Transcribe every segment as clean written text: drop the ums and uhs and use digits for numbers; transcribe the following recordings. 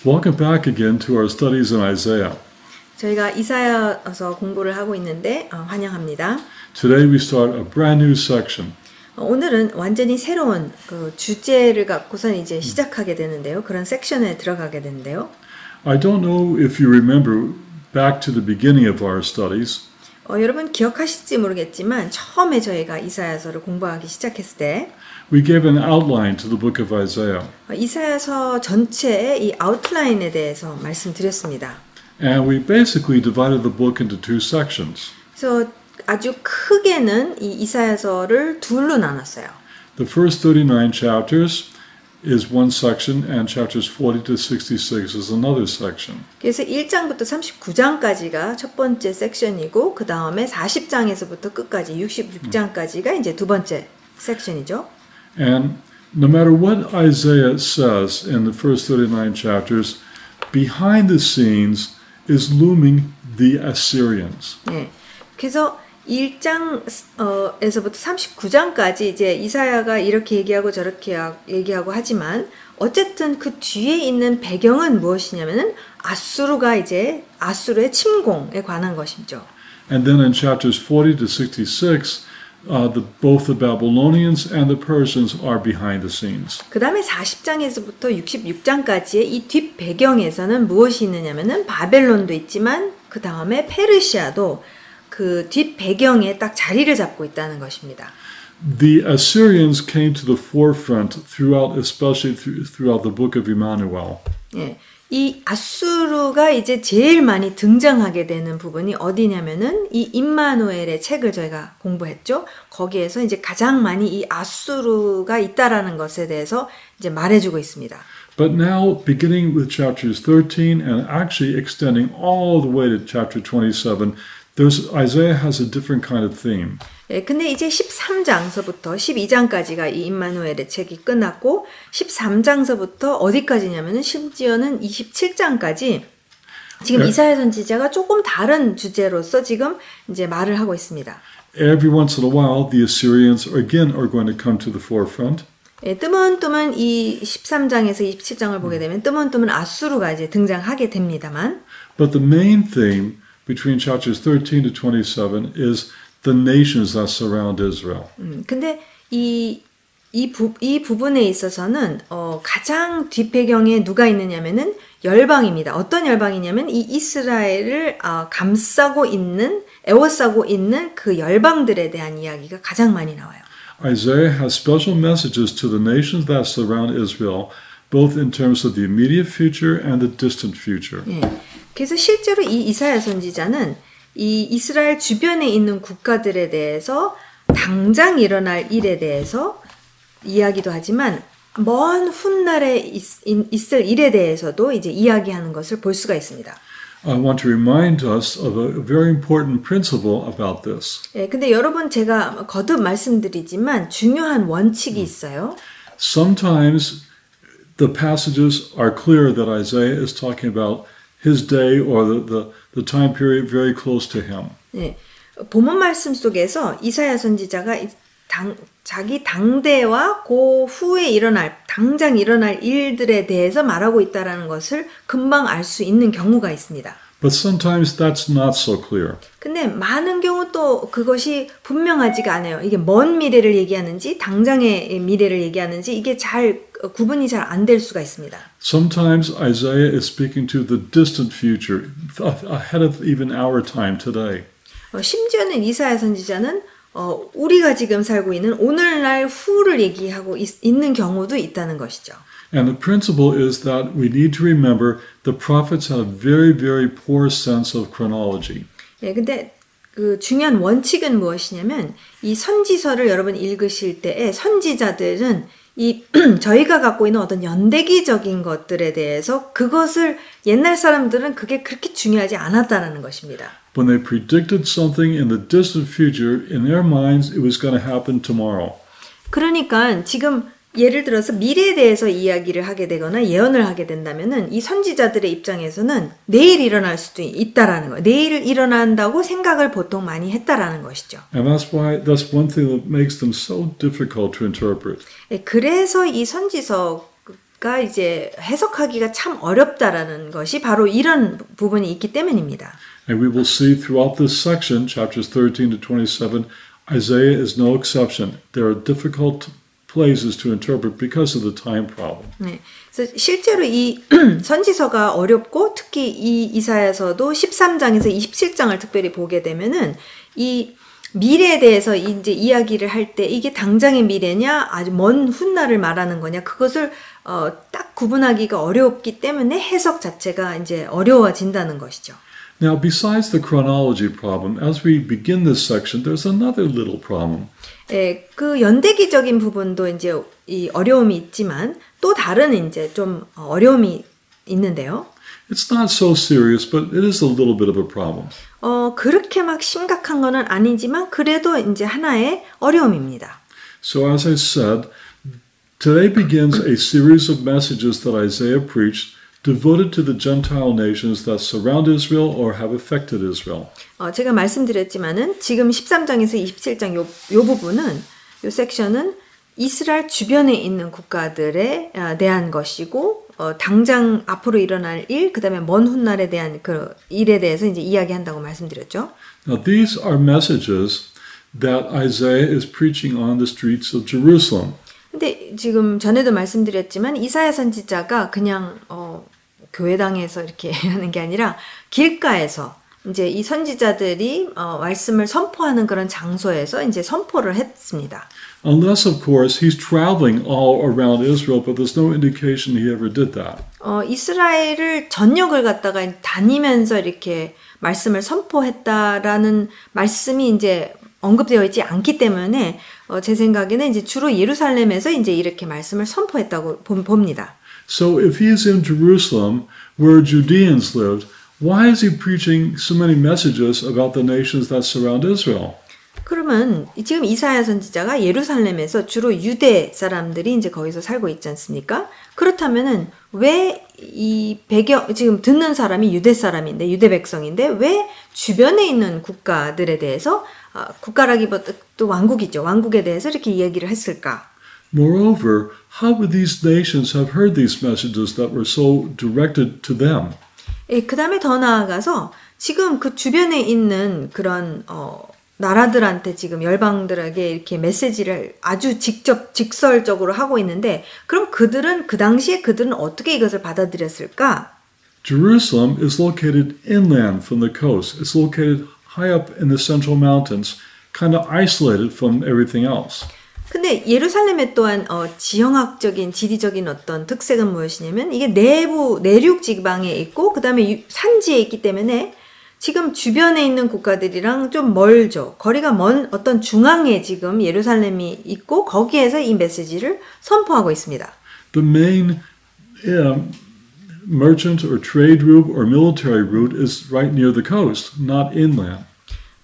Welcome back again to our studies in Isaiah. 저희가 이사야서 공부를 하고 있는데 환영합니다. Today we start a brand new section. 오늘은 완전히 새로운 그 주제를 갖고선 이제 시작하게 되는데요. 그런 섹션에 들어가게 되는데요. I don't know if you remember back to the beginning of our studies. 여러분 기억하실지 모르겠지만 처음에 저희가 이사야서를 공부하기 시작했을 때 We gave an outline to the book of Isaiah. 이사야서 전체의 이 아웃라인에 대해서 말씀드렸습니다. And we basically divided the book into two sections. 그래서 아주 크게는 이 이사야서를 둘로 나눴어요. The first 39 chapters is one section and chapters 40 to 66 is another section. 그래서 1장부터 39장까지가 첫 번째 섹션이고 그 다음에 40장에서부터 끝까지 66장까지가 이제 두 번째 섹션이죠. And no matter what Isaiah says in the first 39 chapters, behind the scenes is looming the Assyrians. 네. 그래서 1장에서부터 39장까지 이제 이사야가 이렇게 얘기하고 저렇게 얘기하고 하지만 어쨌든 그 뒤에 있는 배경은 무엇이냐면은 아수르의 침공에 관한 것이죠. And then in chapters 40 to 66, both the Babylonians and the Persians are behind the scenes. 그 다음에 40장에서부터 66장까지의 이 뒷 배경에서는 무엇이 있느냐면은 바벨론도 있지만 그 다음에 페르시아도 그 뒷 배경에 딱 자리를 잡고 있다는 것입니다. The Assyrians came to the forefront throughout, especially throughout the book of Emmanuel. 예, 이 아수르가 이제 제일 많이 등장하게 되는 부분이 어디냐면은 이 임마누엘의 책을 저희가 공부했죠. 거기에서 이제 가장 많이 이 아수르가 있다라는 것에 대해서 이제 말해주고 있습니다. But now, beginning with chapters 13 and actually extending all the way to chapter 27, Isaiah has a different kind of theme. 예, 근데 이제 13장서부터 12장까지가 이 임마누엘의 책이 끝났고 13장서부터 어디까지냐면은 심지어는 27장까지 지금 이사야 선지자가 조금 다른 주제로서 지금 이제 말을 하고 있습니다. Every once in a while, the Assyrians again are going to come to the forefront. 예, 뜨문뜨문 이 13장에서 27장을 보게 되면 뜨문뜨문 아수르가 이제 등장하게 됩니다만 But the main theme between chapters 13 to 27 is the nations that surround Israel. 근데 이 부분에 있어서는 가장 뒷배경에 누가 있느냐면은 열방입니다. 어떤 열방이냐면 이 이스라엘을 에워싸고 있는 그 열방들에 대한 이야기가 가장 많이 나와요. Isaiah has special messages to the nations that surround Israel, both in terms of the immediate future and the distant future. 예. 그래서 실제로 이 이사야 선지자는 이 이스라엘 주변에 있는 국가들에 대해서 당장 일어날 일에 대해서 이야기도 하지만 먼 훗날에 있을 일에 대해서도 이제 이야기하는 것을 볼 수가 있습니다. I want to remind us of a very important principle about this. 예, 근데 여러분 제가 거듭 말씀드리지만 중요한 원칙이 있어요. Sometimes the passages are clear that Isaiah is talking about his day or the time period very close to him. 예, 본문 말씀 속에서 이사야 선지자가 자기 당대와 그 후에 당장 일어날 일들에 대해서 말하고 있다라는 것을 금방 알 수 있는 경우가 있습니다. But sometimes that's not so clear. 근데 많은 경우 또 그것이 분명하지가 않아요. 이게 먼 미래를 얘기하는지 당장의 미래를 얘기하는지 이게 구분이 잘 안 될 수가 있습니다. Sometimes Isaiah is speaking to the distant future, ahead of even our time today. 심지어는 이사야 선지자는 우리가 지금 살고 있는 오늘날 후를 얘기하고 있는 경우도 있다는 것이죠. And the principle is that we need to remember the prophets had a very, very poor sense of chronology. 예, 근데 그 중요한 원칙은 무엇이냐면 이 선지서를 여러분 읽으실 때에 선지자들은 이 저희가 갖고 있는 어떤 연대기적인 것들에 대해서 그것을 옛날 사람들은 그게 그렇게 중요하지 않았다는 것입니다. When they predicted something in the distant future, in their minds it was going to happen tomorrow. 그러니까 지금 예를 들어서 미래에 대해서 이야기를 하게 되거나 예언을 하게 된다면은 이 선지자들의 입장에서는 내일 일어날 수도 있다라는 거예요. 내일 일어난다고 생각을 보통 많이 했다라는 것이죠. And that's one thing that makes them so difficult to interpret. 그래서 이 선지서 가 이제 해석하기가 참 어렵다라는 것이 바로 이런 부분이 있기 때문입니다. And we will see throughout this section, chapters 13 to 27, Isaiah is no exception. There are difficult places to interpret because of the time problem. 네, 그래서 실제로 이 선지서가 어렵고 특히 이 이사야서도 13장에서 27장을 특별히 보게 되면은 이 미래에 대해서 이제 이야기를 할 때 이게 당장의 미래냐 아주 먼 훗날을 말하는 거냐 그것을 딱 구분하기가 어렵기 때문에 해석 자체가 이제 어려워진다는 것이죠. Now, besides the chronology problem, as we begin this section, there's another little problem. 예, 그 연대기적인 부분도 이제 이 어려움이 있지만 또 다른 이제 좀 어려움이 있는데요. It's not so serious, but it is a little bit of a problem. 그렇게 막 심각한 거는 아니지만 그래도 이제 하나의 어려움입니다. So as I said, today begins a series of messages that Isaiah preached devoted to the Gentile nations that surround Israel or have affected Israel. 제가 말씀드렸지만은 지금 13장에서 27장 요 부분은 요 섹션은 이스라엘 주변에 있는 국가들에 대한 것이고 당장 앞으로 일어날 일, 그다음에 먼 훗날에 대한 그 일에 대해서 이제 이야기한다고 말씀드렸죠. Now these are messages that Isaiah is preaching on the streets of Jerusalem. 근데 지금 전에도 말씀드렸지만 이사야 선지자가 그냥 교회당에서 이렇게 하는 게 아니라 길가에서 이제 이 선지자들이 말씀을 선포하는 그런 장소에서 이제 선포를 했습니다. Unless, of course, he's traveling all around Israel, but there's no indication he ever did that. 이스라엘을 전역을 갖다가 다니면서 이렇게 말씀을 선포했다라는 말씀이 이제 언급되어 있지 않기 때문에 제 생각에는 이제 주로 예루살렘에서 이제 이렇게 말씀을 선포했다고 봅니다. So if he is in Jerusalem, where Judeans lived, why is he preaching so many messages about the nations that surround Israel? 그러면 지금 이사야 선지자가 예루살렘에서 주로 유대 사람들이 이제 거기서 살고 있지 않습니까? 그렇다면은 왜 이 배경 지금 듣는 사람이 유대 사람인데 유대 백성인데 왜 주변에 있는 국가들에 대해서 국가라기보다 또 왕국이죠. 왕국에 대해서 이렇게 이야기를 했을까? Moreover, how would these nations have heard these messages that were so directed to them? 예, 그다음에 더 나아가서 지금 그 주변에 있는 그런 나라들한테 지금 열방들에게 이렇게 메시지를 아주 직설적으로 하고 있는데 그럼 그들은 그 당시에 그들은 어떻게 이것을 받아들였을까? Jerusalem is located inland from the coast. It's located high up in the central mountains, kind of isolated from everything else. 근데 예루살렘의 또한 지형학적인 지리적인 어떤 특색은 무엇이냐면 이게 내륙 지방에 있고 그다음에 산지에 있기 때문에 지금 주변에 있는 국가들이랑 좀 멀죠. 거리가 먼 어떤 중앙에 지금 예루살렘이 있고 거기에서 이 메시지를 선포하고 있습니다. The main merchant or trade route or military route is right near the coast, not inland.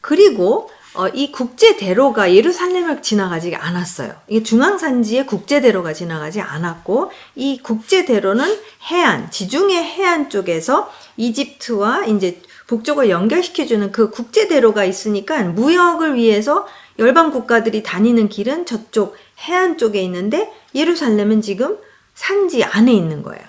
그리고 이 국제대로가 예루살렘을 지나가지 않았어요. 이게 중앙산지에 국제대로가 지나가지 않았고 이 국제대로는 해안, 지중해 해안 쪽에서 이집트와 이제 북쪽을 연결시켜주는 그 국제대로가 있으니까 무역을 위해서 열방 국가들이 다니는 길은 저쪽 해안 쪽에 있는데 예루살렘은 지금 산지 안에 있는 거예요.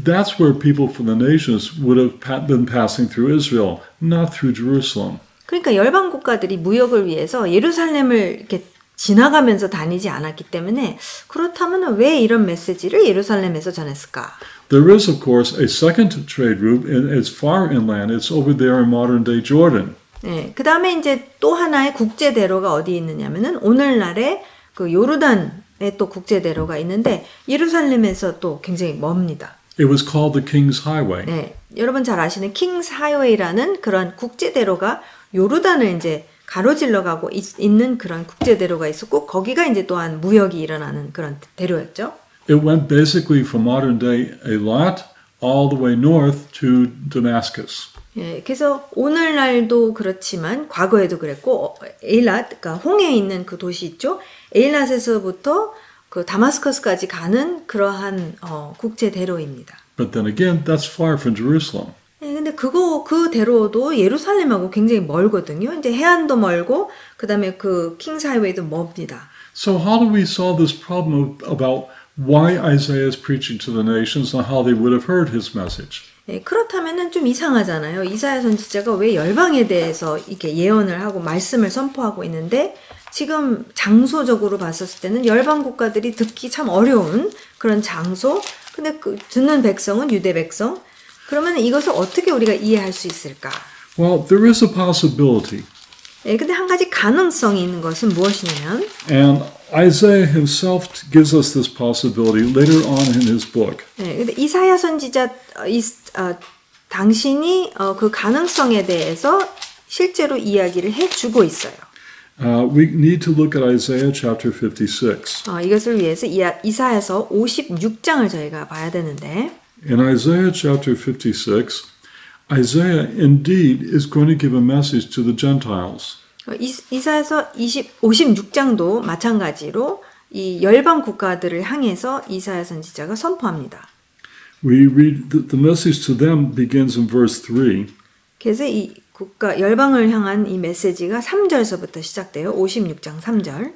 That's where people from the nations would have been passing through Israel, not through Jerusalem. 그러니까 열방 국가들이 무역을 위해서 예루살렘을 이렇게 지나가면서 다니지 않았기 때문에 그렇다면 왜 이런 메시지를 예루살렘에서 전했을까? There is, of course, a second trade route, and it's far inland. It's over there in modern-day Jordan. 네, 그 다음에 이제 또 하나의 국제대로가 어디 있느냐면은 오늘날의 그 요르단에 또 국제대로가 있는데 예루살렘에서 또 굉장히 멉니다. It was called the King's Highway. 네, 여러분 잘 아시는 킹스 하이웨이라는 그런 국제대로가 요르단을 이제 가로질러 가고 있는 그런 국제대로가 있었고 거기가 이제 또한 무역이 일어나는 그런 대로였죠. It went basically from modern day Eilat all the way north to Damascus. 예, 그래서 오늘날도 그렇지만 과거에도 그랬고 에일랏, 그러니까 홍해에 있는 그 도시 있죠. 에일랏에서부터 그 다마스커스까지 가는 그러한 국제대로입니다. But then again, that's far from Jerusalem. 예, 근데 그 대로도 예루살렘하고 굉장히 멀거든요. 이제 해안도 멀고 그다음에 그 킹스 하이웨이도 멉니다. So how do we solve this problem about why Isaiah is preaching to the nations and how they would have heard his message. 예, 그렇다면은 좀 이상하잖아요. 이사야 선지자가 왜 열방에 대해서 이렇게 예언을 하고 말씀을 선포하고 있는데 지금 장소적으로 봤었을 때는 열방 국가들이 듣기 참 어려운 그런 장소. 근데 그 듣는 백성은 유대 백성. 그러면 이것을 어떻게 우리가 이해할 수 있을까? Well, there is a possibility. 예, 근데 한 가지 가능성이 있는 것은 무엇이냐면 And Isaiah himself gives us this possibility later on in his book. 예, 근데 이사야 선지자 당신이 그 가능성에 대해서 실제로 이야기를 해주고 있어요. We need to look at Isaiah chapter 56. 이것을 위해서 이사야서 56장을 저희가 봐야 되는데 In Isaiah chapter 56, Isaiah indeed is going to give a message to the Gentiles. 이사야서 56장도 마찬가지로 이 열방 국가들을 향해서 이사야 선지자가 선포합니다. We read the message to them begins in verse 3. 그래서 이 국가 열방을 향한 이 메시지가 3절에서부터 시작돼요. 56장 3절.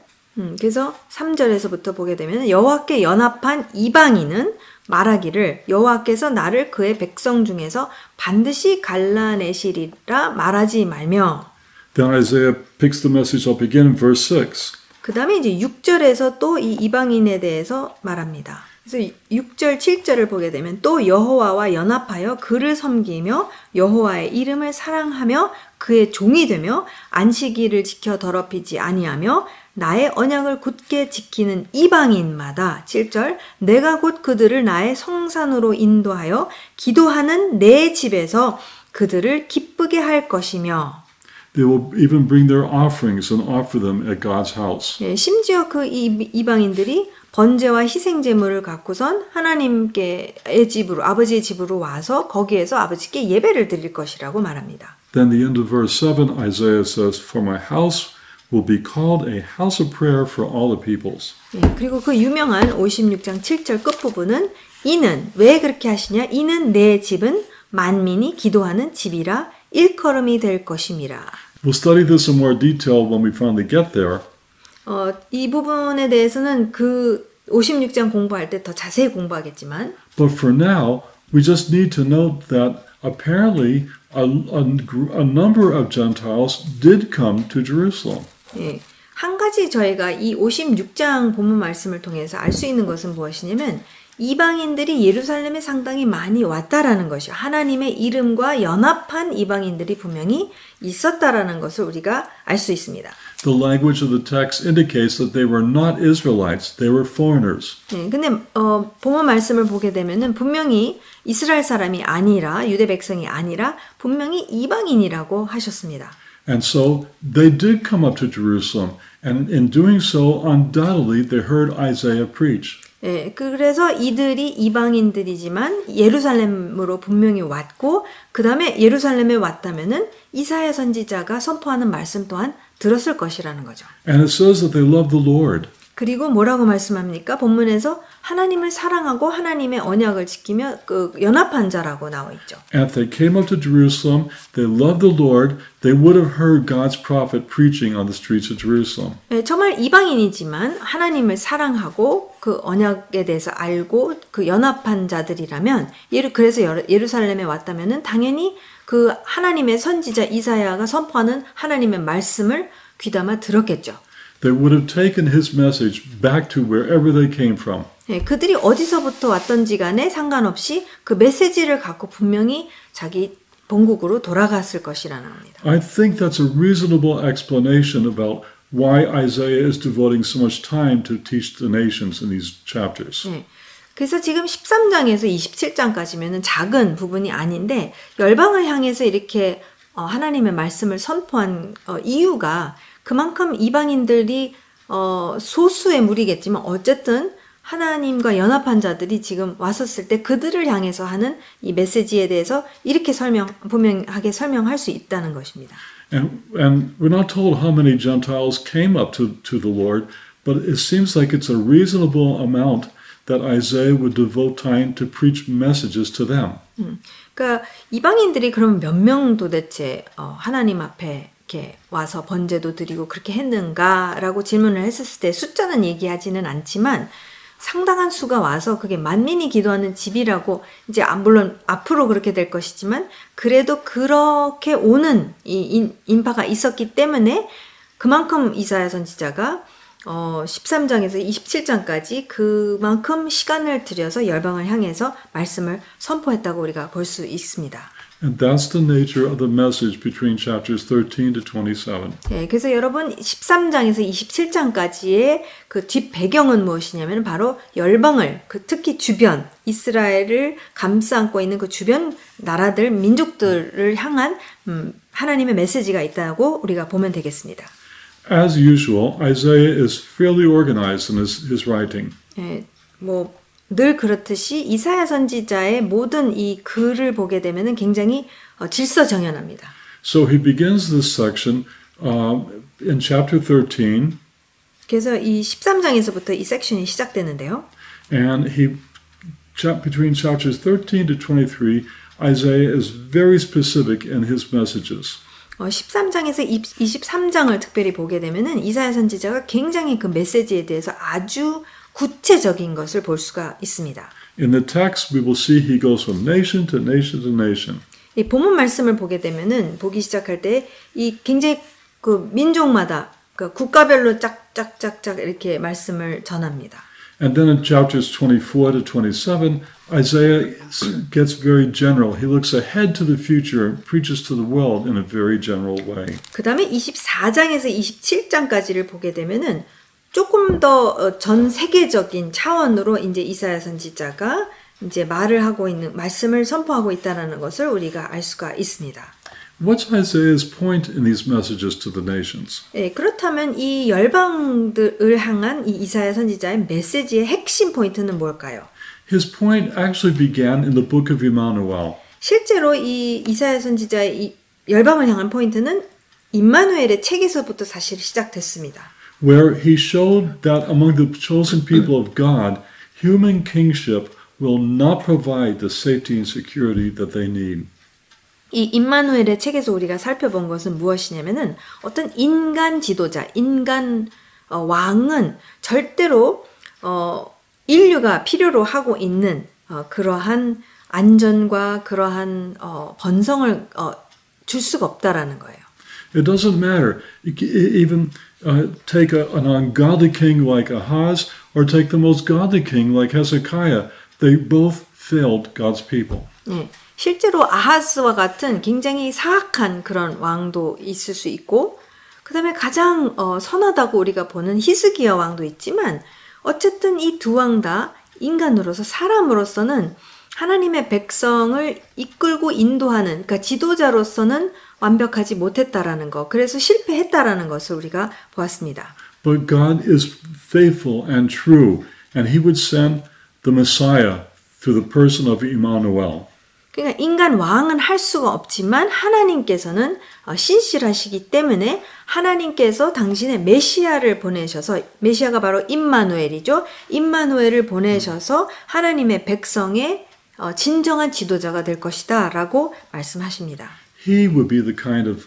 그래서 3절에서부터 보게 되면 여호와께 연합한 이방인은 말하기를 여호와께서 나를 그의 백성 중에서 반드시 갈라내시리라 말하지 말며. Then Isaiah picks the message up again in verse 6. 그 다음에 이제 6절에서 또 이 이방인에 대해서 말합니다. 그래서 6절, 7절을 보게 되면 또 여호와와 연합하여 그를 섬기며 여호와의 이름을 사랑하며 그의 종이 되며 안식일을 지켜 더럽히지 아니하며 나의 언약을 굳게 지키는 이방인마다 7절 내가 곧 그들을 나의 성산으로 인도하여 기도하는 내 집에서 그들을 기쁘게 할 것이며 They will even bring their offerings and offer them at God's house. 예, 심지어 그 이방인들이 번제와 희생 제물을 갖고선 하나님께의 집으로 아버지의 집으로 와서 거기에서 아버지께 예배를 드릴 것이라고 말합니다. Then the end of verse 7 Isaiah says for my house will be called a house of prayer for all the peoples. 예, 그리고 그 유명한 56장 7절 끝부분은 이는 왜 그렇게 하시냐 이는 내 집은 만민이 기도하는 집이라 일컬음이 될 것임이라. We'll study this in more detail when we finally get there. 이 부분에 대해서는 그 56장 공부할 때 더 자세히 공부하겠지만 But for now, we just need to note that apparently a number of Gentiles did come to Jerusalem. 예, 한 가지 저희가 이 56장 본문 말씀을 통해서 알 수 있는 것은 무엇이냐면 이방인들이 예루살렘에 상당히 많이 왔다라는 것이요. 하나님의 이름과 연합한 이방인들이 분명히 있었다라는 것을 우리가 알 수 있습니다. The language of the text indicates that they were not Israelites, they were foreigners. 네, 근데 본문 말씀을 보게 되면은 분명히 이스라엘 사람이 아니라 유대 백성이 아니라 분명히 이방인이라고 하셨습니다. And so they did come up to Jerusalem, and in doing so, undoubtedly they heard Isaiah preach. 예, 그래서 이들이 이방인들이지만 예루살렘으로 분명히 왔고 그 다음에 예루살렘에 왔다면은 이사야 선지자가 선포하는 말씀 또한 들었을 것이라는 거죠. And it says that they loved the Lord. 그리고 뭐라고 말씀합니까? 본문에서 하나님을 사랑하고 하나님의 언약을 지키며 그 연합한 자라고 나와 있죠. And if they came up to Jerusalem, they loved the Lord, they would have heard God's prophet preaching on the streets of Jerusalem. 네, 정말 이방인이지만 하나님을 사랑하고 그 언약에 대해서 알고 그 연합한 자들이라면 그래서 예루살렘에 왔다면은 당연히 그 하나님의 선지자 이사야가 선포하는 하나님의 말씀을 귀담아 들었겠죠. They would have taken his message back to wherever they came from. 네, 그들이 어디서부터 왔던지 간에 상관없이 그 메시지를 갖고 분명히 자기 본국으로 돌아갔을 것이라는 겁니다. I think that's a reasonable explanation about why Isaiah is devoting so much time to teach the nations in these chapters. 네. 그래서 지금 13장에서 27장까지면은 작은 부분이 아닌데 열방을 향해서 이렇게 하나님의 말씀을 선포한 이유가 그만큼 이방인들이 소수의 무리겠지만 어쨌든 하나님과 연합한 자들이 지금 왔었을 때 그들을 향해서 하는 이 메시지에 대해서 이렇게 분명하게 설명할 수 있다는 것입니다. And we're not told how many Gentiles came up to the Lord, but it seems like it's a reasonable amount that Isaiah would devote time to preach messages to them. 그러니까 이방인들이 그럼 몇 명 도대체 하나님 앞에 이렇게 와서 번제도 드리고 그렇게 했는가라고 질문을 했었을 때 숫자는 얘기하지는 않지만 상당한 수가 와서 그게 만민이 기도하는 집이라고 이제 물론 앞으로 그렇게 될 것이지만 그래도 그렇게 오는 이 인파가 있었기 때문에 그만큼 이사야 선지자가 13장에서 27장까지 그만큼 시간을 들여서 열방을 향해서 말씀을 선포했다고 우리가 볼 수 있습니다. And that's the nature of the message between chapters 13 to 27. 네, 그래서 여러분 13장에서 27장까지의 그 뒷 배경은 무엇이냐면 바로 열방을 특히 주변 이스라엘을 감싸 안고 있는 그 주변 나라들 민족들을 향한 하나님의 메시지가 있다고 우리가 보면 되겠습니다. As usual, Isaiah is fairly organized in his writing. 네, 늘 그렇듯이 이사야 선지자의 모든 이 글을 보게 되면은 굉장히 질서정연합니다. So he begins this section in chapter 13. 그래서 이 13장에서부터 이 섹션이 시작되는데요. And between chapters 13 to 23, Isaiah is very specific in his messages. 13장에서 23장을 특별히 보게 되면은 이사야 선지자가 굉장히 그 메시지에 대해서 아주 구체적인 것을 볼 수가 있습니다. In the text, we will see he goes from nation to nation to nation. 이 본문 말씀을 보게 되면은 보기 시작할 때 이 굉장히 그 민족마다 그 국가별로 짝짝짝짝 이렇게 말씀을 전합니다. And then in chapters 24 to 27, Isaiah gets very general. He looks ahead to the future and preaches to the world in a very general way. 그다음에 24장에서 27장까지를 보게 되면은 조금 더 전 세계적인 차원으로 이제 이사야 선지자가 이제 말씀을 선포하고 있다라는 것을 우리가 알 수가 있습니다. What's Isaiah's point in these messages to the nations? 네, 그렇다면 이 열방들을 향한 이 이사야 선지자의 메시지의 핵심 포인트는 뭘까요? His point actually began in the book of Emmanuel. 실제로 이 이사야 선지자의 이 열방을 향한 포인트는 임마누엘의 책에서부터 사실 시작됐습니다. Where he showed that among the chosen people of God, human kingship will not provide the safety and security that they need. 이 임마누엘의 책에서 우리가 살펴본 것은 무엇이냐면은 어떤 인간 지도자, 인간 왕은 절대로 인류가 필요로 하고 있는 그러한 안전과 그러한 번성을 줄 수가 없다라는 거예요. It doesn't matter. Even take an ungodly king like Ahaz or take the most godly king like Hezekiah. They both failed God's people. 네, 실제로 아하스와 같은 굉장히 사악한 그런 왕도 있을 수 있고 그 다음에 가장 선하다고 우리가 보는 히스기야 왕도 있지만 어쨌든 이 두 왕 다 인간으로서 사람으로서는 하나님의 백성을 이끌고 인도하는 그러니까 지도자로서는 완벽하지 못했다라는 것 그래서 실패했다라는 것을 우리가 보았습니다. But God is faithful and true and he would send the Messiah through the person of Emmanuel. 그러니까 인간 왕은 할 수가 없지만 하나님께서는 신실하시기 때문에 하나님께서 당신의 메시아를 보내셔서 메시아가 바로 임마누엘이죠. 임마누엘을 보내셔서 하나님의 백성의 진정한 지도자가 될 것이다 라고 말씀하십니다. He would be the kind of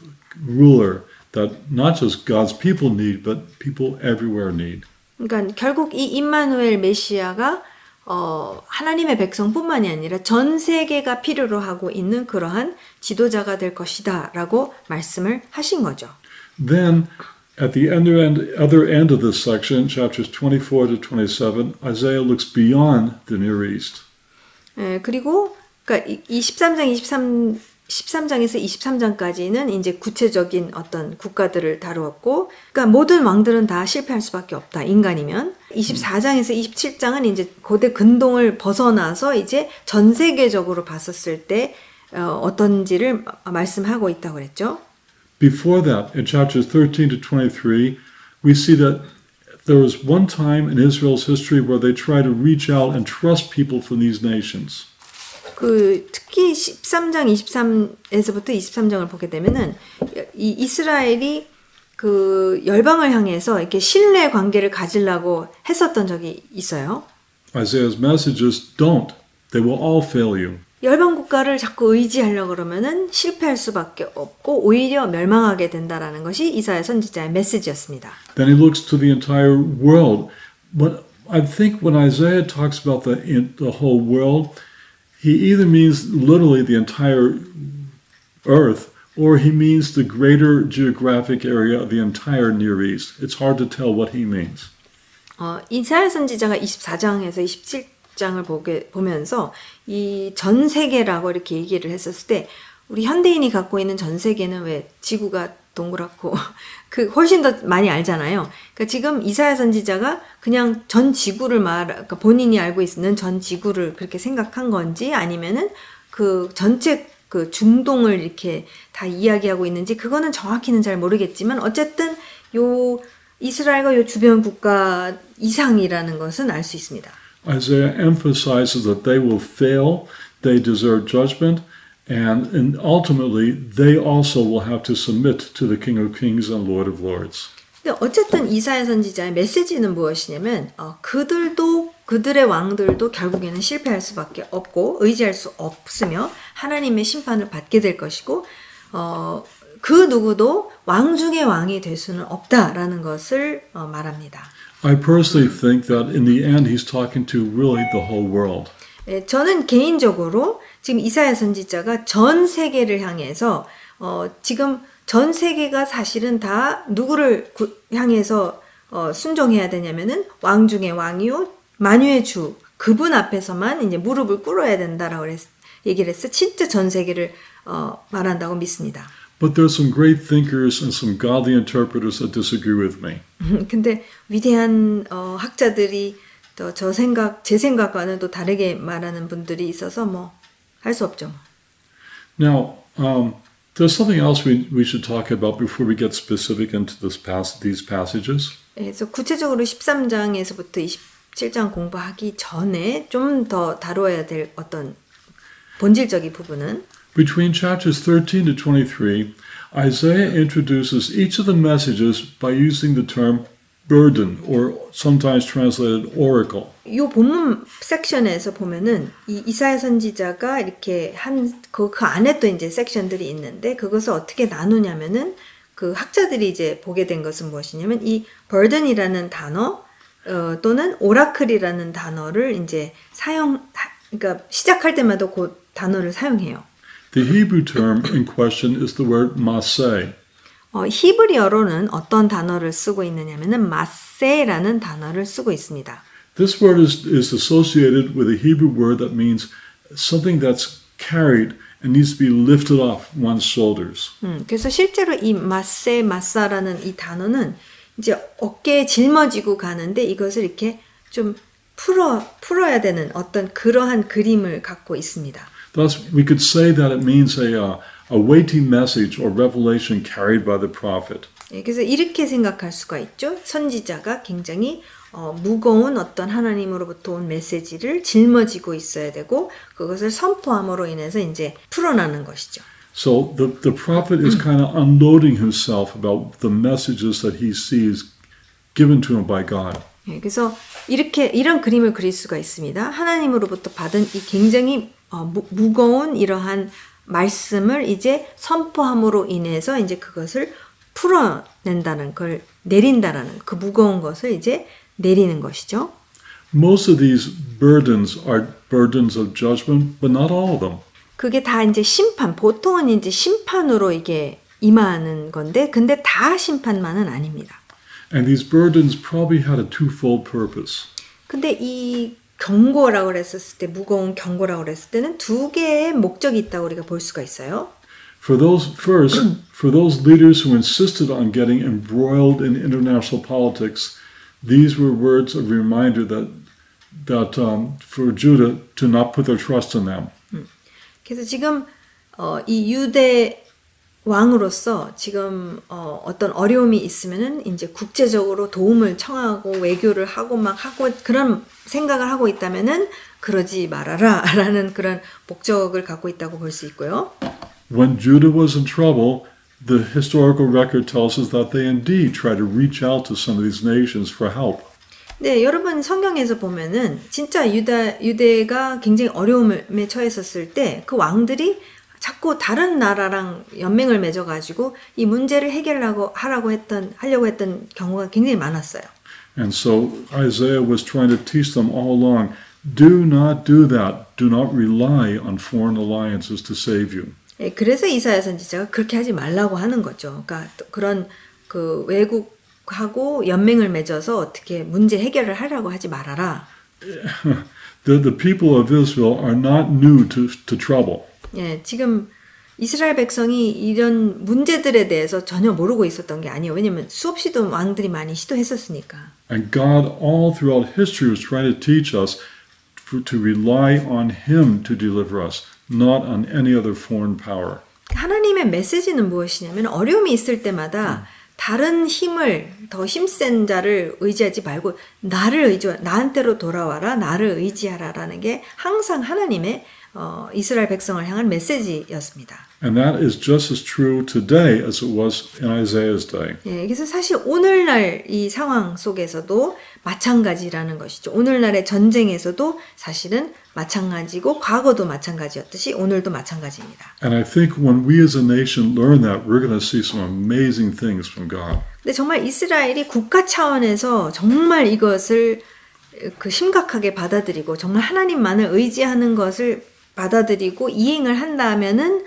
ruler that not just God's people need, but people everywhere need. 그러니까 결국 이 임마누엘 메시아가 하나님의 백성뿐만이 아니라 전 세계가 필요로 하고 있는 그러한 지도자가 될 것이다 라고 말씀을 하신 거죠. Then, at the other end of this section, chapters 24 to 27, Isaiah looks beyond the Near East. 그리고 그러니까 이 13장에서 23장까지는 이제 구체적인 어떤 국가들을 다루었고, 그러니까 모든 왕들은 다 실패할 수밖에 없다, 인간이면. 24장에서 27장은 이제 고대 근동을 벗어나서 이제 전 세계적으로 봤었을 때 어떤지를 말씀하고 있다고 그랬죠. Before that, in chapters 13 to 23, we see that there was one time in Israel's history where they tried to reach out and trust people from these nations. 특히 13장 23에서부터 23장을 보게 되면은 이 이스라엘이 그 열방을 향해서 이렇게 신뢰 관계를 가지려고 했었던 적이 있어요. Isaiah's message is don't. They will all fail you. 열방 국가를 자꾸 의지하려고 그러면은 실패할 수밖에 없고 오히려 멸망하게 된다라는 것이 이사야 선지자의 메시지였습니다. Then he looks to the entire world. But I think when Isaiah talks about the whole world, he either means literally the entire earth, or he means the greater geographic area of the entire Near East. It's hard to tell what he means. 이사야 선지자가 24장에서 27장을 보면서 이 전 세계라고 이렇게 얘기를 했었을 때 우리 현대인이 갖고 있는 전 세계는 왜 지구가 동그랗고 그 훨씬 더 많이 알잖아요. 그러니까 지금 이사야 선지자가 그냥 전 지구를 그러니까 본인이 알고 있는 전 지구를 그렇게 생각한 건지 아니면은 그 전체 그 중동을 이렇게 다 이야기하고 있는지 그거는 정확히는 잘 모르겠지만 어쨌든 요 이스라엘과 요 주변 국가 이상이라는 것은 알 수 있습니다. Isaiah emphasizes that they will fail, they deserve judgment, and ultimately they also will have to submit to the King of Kings and Lord of Lords. 근데 어쨌든 이사야 선지자의 메시지는 무엇이냐면 그들도 그들의 왕들도 결국에는 실패할 수밖에 없고 의지할 수 없으며 하나님의 심판을 받게 될 것이고 그 누구도 왕 중의 왕이 될 수는 없다라는 것을 말합니다. I personally think that in the end he's talking to really the whole world. 저는 개인적으로 지금 이사야 선지자가 전 세계를 향해서 지금 전 세계가 사실은 다 누구를 향해서 순종해야 되냐면은 왕 중의 왕이요 만유의 주 그분 앞에서만 이제 무릎을 꿇어야 된다라고 얘기를 했어. 진짜 전 세계를 말한다고 믿습니다. But there's some great thinkers and some godly interpreters that disagree with me. 근데 위대한 학자들이 또 제 생각과는 또 다르게 말하는 분들이 있어서 뭐 할 수 없죠. Now, there's something else we should talk about before we get specific into these passages. 그래서 구체적으로 13장에서부터 27장 공부하기 전에 좀 더 다뤄야 될 어떤 본질적인 부분은 Between chapters 13 to 23, Isaiah introduces each of the messages by using the term burden, or sometimes translated oracle. 이 본문 섹션에서 보면은 이 이사야 선지자가 이렇게 그 안에 또 이제 섹션들이 있는데 그것을 어떻게 나누냐면은 그 학자들이 이제 보게 된 것은 무엇이냐면 이 burden이라는 단어 또는 오라클이라는 단어를 이제 그러니까 시작할 때마다 그 단어를 사용해요. The Hebrew term in question is the word maseh. 히브리어로는 어떤 단어를 쓰고 있느냐면은 마세라는 단어를 쓰고 있습니다. This word is associated with a Hebrew word that means something that's carried and needs to be lifted off one's shoulders. 그래서 실제로 이 마사라는 이 단어는 이제 어깨에 짊어지고 가는데 이것을 이렇게 좀 풀어야 되는 어떤 그러한 그림을 갖고 있습니다. Thus, we could say that it means a weighty message or revelation carried by the prophet. 그래서 이렇게 생각할 수가 있죠. 선지자가 굉장히 무거운 어떤 하나님으로부터 온 메시지를 짊어지고 있어야 되고 그것을 선포함으로 인해서 이제 풀어나는 것이죠. So the prophet is kind of unloading himself about the messages that he sees given to him by God. 그래서 이런 그림을 그릴 수가 있습니다. 하나님으로부터 받은 이 굉장히 무거운 이러한 말씀을 이제 선포함으로 인해서 이제 그것을 풀어낸다는 걸 내린다라는 그 무거운 것을 이제 내리는 것이죠. Most of these burdens are burdens of judgment, but not all of them. 그게 다 이제 보통은 이제 심판으로 이게 임하는 건데, 근데 다 심판만은 아닙니다. And these burdens probably had a twofold purpose. 근데 이 경고라고 그랬었을 때, 무거운 경고라고 그랬을 때는 두 개의 목적이 있다고 우리가 볼 수가 있어요. For those leaders who insisted on getting embroiled in international politics, these were words of reminder that for Judah to not put their trust in them. 그래서 지금 이 유대 왕으로서 지금 어떤 어려움이 있으면은 이제 국제적으로 도움을 청하고 외교를 하고 그런 생각을 하고 있다면은 그러지 말아라라는 그런 목적을 갖고 있다고 볼 수 있고요. When Judah was in trouble, the historical record tells us that they indeed tried to reach out to some of these nations for help. 네, 여러분 성경에서 보면은 진짜 유대가 굉장히 어려움에 처했었을 때 그 왕들이 자꾸 다른 나라랑 연맹을 맺어가지고 이 문제를 하려고 했던 경우가 굉장히 많았어요. And so Isaiah was trying to teach them all along, do not do that. Do not rely on foreign alliances to save you. 예, 그래서 이사야 선지자가 그렇게 하지 말라고 하는 거죠. 그러니까 그런 그 외국하고 연맹을 맺어서 어떻게 문제 해결을 하려고 하지 말아라. The people of Israel are not new to trouble. 예, 지금 이스라엘 백성이 이런 문제들에 대해서 전혀 모르고 있었던 게 아니에요. 왜냐면 수없이도 왕들이 많이 시도했었으니까. And God all throughout history was trying to teach us to rely on Him to deliver us, not on any other foreign power. 하나님의 메시지는 무엇이냐면 어려움이 있을 때마다 다른 힘을 더 힘센 자를 의지하지 말고 나한테로 돌아와라, 나를 의지하라라는 게 항상 하나님의 이스라엘 백성을 향한 메시지였습니다. And that is just as true today as it was in Isaiah's day. 예, 그래서 사실 오늘날 이 상황 속에서도 마찬가지라는 것이죠. 오늘날의 전쟁에서도 사실은 마찬가지고 과거도 마찬가지였듯이 오늘도 마찬가지입니다. And I think when we as a nation learn that, we're going to see some amazing things from God. 근데 정말 이스라엘이 국가 차원에서 정말 이것을 그 심각하게 받아들이고 정말 하나님만을 의지하는 것을 받아들이고 이행을 한다면은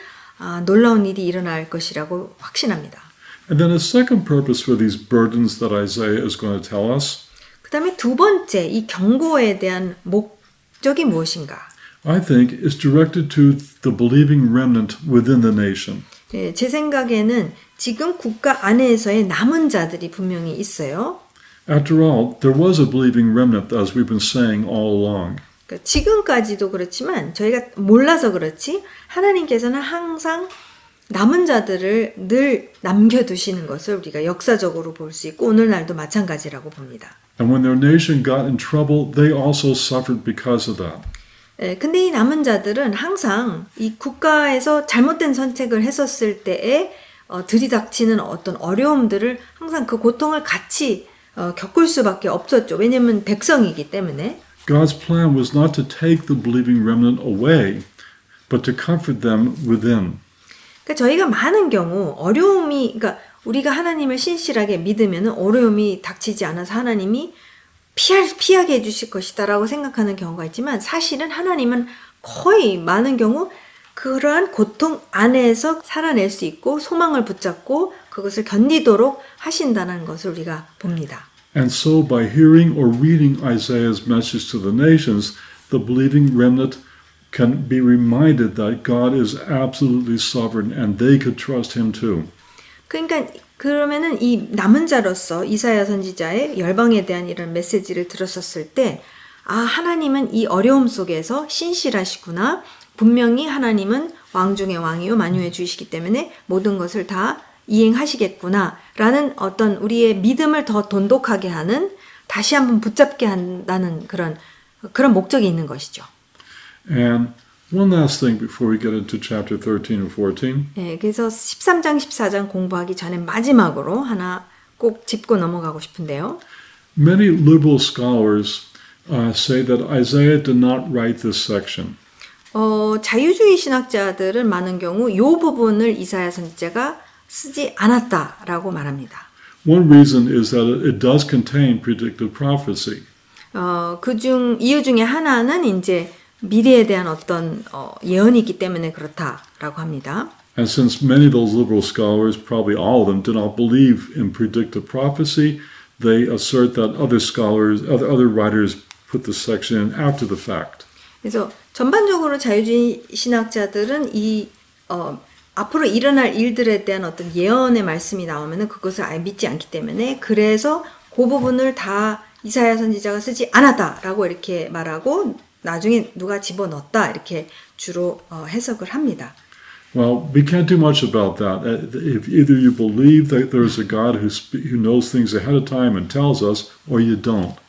놀라운 일이 일어날 것이라고 확신합니다. And then a second purpose for these burdens that Isaiah is going to tell us. 그다음에 두 번째 이 경고에 대한 목적이 무엇인가? I think is directed to the believing remnant within the nation. 예, 제 생각에는 지금 국가 안에서의 남은 자들이 분명히 있어요. After all, there was a believing remnant, as we've been saying all along. 그러니까 지금까지도 그렇지만 저희가 몰라서 그렇지 하나님께서는 항상 남은 자들을 늘 남겨두시는 것을 우리가 역사적으로 볼 수 있고 오늘날도 마찬가지라고 봅니다. And when their nation got in trouble, they also suffered because of that. 예, 근데 이 남은 자들은 항상 이 국가에서 잘못된 선택을 했었을 때에 들이닥치는 어떤 어려움들을 항상 그 고통을 같이 겪을 수밖에 없었죠. 왜냐하면 백성이기 때문에. God's plan was not to take the believing remnant away, but to comfort them within. 그러니까 저희가 많은 경우 어려움이, 그러니까 우리가 하나님을 신실하게 믿으면 어려움이 닥치지 않아서 하나님이 피하게 해주실 것이다라고 생각하는 경우가 있지만 사실은 하나님은 거의 많은 경우 그러한 고통 안에서 살아낼 수 있고 소망을 붙잡고 그것을 견디도록 하신다는 것을 우리가 봅니다. And so by hearing or reading Isaiah's message to the nations, the believing remnant can be reminded that God is absolutely sovereign and they could trust Him too. 그러니까 그러면은 이 남은 자로서 이사야 선지자의 열방에 대한 이런 메시지를 들었었을 때 하나님은 이 어려움 속에서 신실하시구나. 분명히 하나님은 왕 중의 왕이요 만유의 주이시기 때문에 모든 것을 다 이행하시겠구나 라는 어떤 우리의 믿음을 더 돈독하게 하는 다시 한번 붙잡게 한다는 그런 목적이 있는 것이죠. And one last thing before we get into chapter 13 and 14. 네, 그래서 13장, 14장 공부하기 전에 마지막으로 하나 꼭 짚고 넘어가고 싶은데요. Many liberal scholars say that Isaiah did not write this section. 자유주의 신학자들은 많은 경우 이 부분을 이사야 선지자가 쓰지 않았다라고 말합니다. One reason is that it does contain predictive prophecy. 이유 중에 하나는 이제 미래에 대한 어떤 예언이 있기 때문에 그렇다라고 합니다. And since many of those liberal scholars, probably all of them, do not believe in predictive prophecy, they assert that other scholars, other writers put this section in after the fact. 그래서 전반적으로 자유주의 신학자들은 앞으로 일어날 일들에 대한 어떤 예언의 말씀이 나오면은 그것을 아예 믿지 않기 때문에 그래서 그 부분을 다 이사야 선지자가 쓰지 않았다라고 이렇게 말하고 나중에 누가 집어넣었다 이렇게 주로 해석을 합니다. Well, we can't do much about that. If either you believe that there's a God who knows things ahead of time and tells us, or you don't.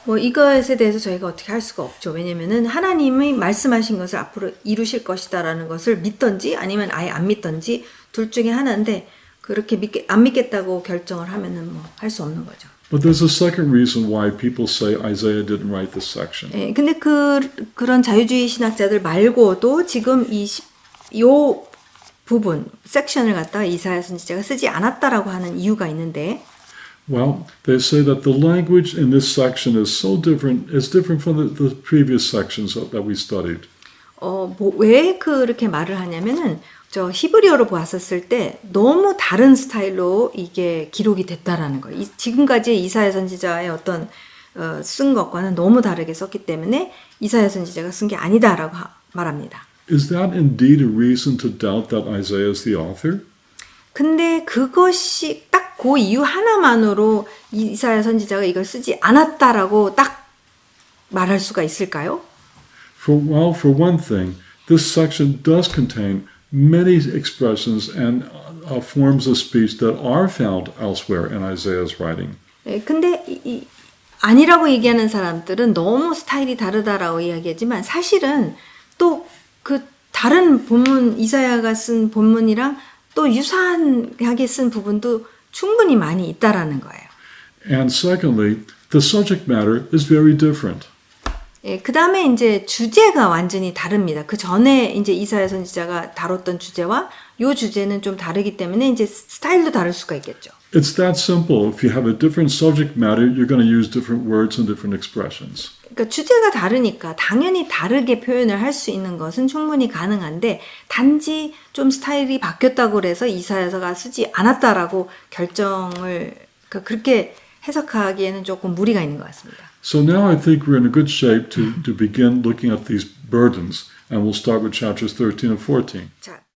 이것에 대해서 저희가 어떻게 할 수가 없죠. 왜냐면은 하나님이 말씀하신 것을 앞으로 이루실 것이다라는 것을 믿던지 아니면 아예 안 믿던지 둘 중에 하나인데 그렇게 안 믿겠다고 결정을 하면은 할 수 없는 거죠. But there's a second reason why people say Isaiah didn't write this section. 네, 근데 그런 자유주의 신학자들 말고도 지금 이 부분 섹션을 갖다가 이사야 선지자가 쓰지 않았다라고 하는 이유가 있는데. Well, they say that the language in this section is so different, it's different from the previous sections that we studied. 왜 그렇게 말을 하냐면은, 저 히브리어로 보았었을 때 너무 다른 스타일로 이게 기록이 됐다라는 거예요. 지금까지 이사야 선지자의 어떤 쓴 것과는 너무 다르게 썼기 때문에 이사야 선지자가 쓴 게 아니다라고 말합니다. Is that indeed a reason to doubt that Isaiah is the author? 근데 그것이 딱 그 이유 하나만으로 이사야 선지자가 이걸 쓰지 않았다라고 딱 말할 수가 있을까요? For one thing, this section does contain many expressions and forms of speech that are found elsewhere in Isaiah's writing. 근데 아니라고 얘기하는 사람들은 너무 스타일이 다르다라고 이야기하지만 사실은 또 그 다른 본문, 이사야가 쓴 본문이랑 또 유사하게 쓴 부분도 충분히 많이 있다라는 거예요. And secondly, the subject matter is very different. 그 다음에 이제 주제가 완전히 다릅니다. 그 전에 이제 이사야 선지자가 다뤘던 주제와 요 주제는 좀 다르기 때문에 이제 스타일도 다를 수가 있겠죠. It's that simple. If you have a different subject matter, you're going to use different words and different expressions. 그러니까 주제가 다르니까 당연히 다르게 표현을 할 수 있는 것은 충분히 가능한데 단지 좀 스타일이 바뀌었다고 해서 이사야서가 쓰지 않았다라고 결정을 그렇게 해석하기에는 조금 무리가 있는 것 같습니다. So now I think we're in a good shape to begin looking at these burdens, and we'll start with chapters 13 and 14. 자,